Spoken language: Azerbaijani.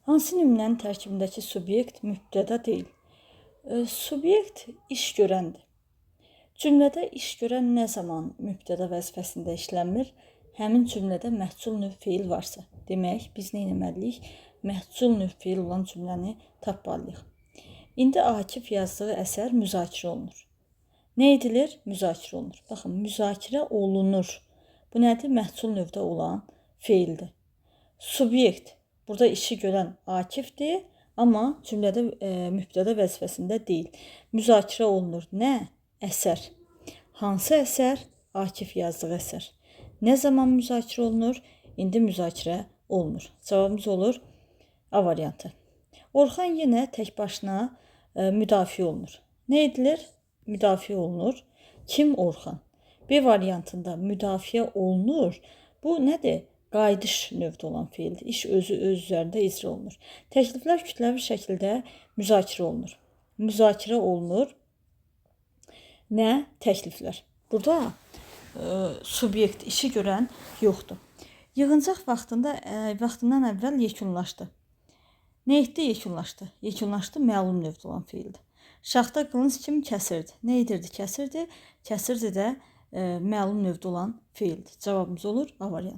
Hansı nümunənin tərkibindəki subyekt mübtəda deyil? Subyekt iş görəndir. Cümlədə iş görən nə zaman mübtəda vəzifəsində işlənmir? Həmin cümlədə məhsul növ feil varsa. Demək, biz nə etməliyik? Məhsul növ feil olan cümləni tapmalıyıq. İndi Akif yazdığı əsər müzakirə olunur. Nə edilir? Müzakirə olunur. Baxın, müzakirə olunur. Bu nədir? Məhsul növdə olan feildir. Subyekt, burada işi görən Akifdir, amma cümlədə mübtəda vəzifəsində deyil. Müzakirə olunur. Nə? Əsər. Hansı əsər? Akif yazdığı əsər. Nə zaman müzakirə olunur? İndi müzakirə olunur. Cavabımız olur A variantı. Orxan yenə tək başına müdafiə olunur. Nə edilir? Müdafiə olunur. Kim Orxan? B variantında müdafiə olunur. Bu nədir? Qayıdış növdə olan feildir. İş özü öz üzərində icra olunur. Təkliflər kütləvi şəkildə müzakirə olunur. Müzakirə olunur. Nə? Təkliflər. Burada subyekt, işi görən yoxdur. Yığıncaq vaxtından əvvəl yekunlaşdı. Nə etdi? Yekunlaşdı. Yekunlaşdı məlum növdə olan feildir. Şaxta qılınc kimi kəsirdi. Nə edirdi? Kəsirdi. Kəsirdi də məlum növdə olan feildir. Cavabımız olur A variantı.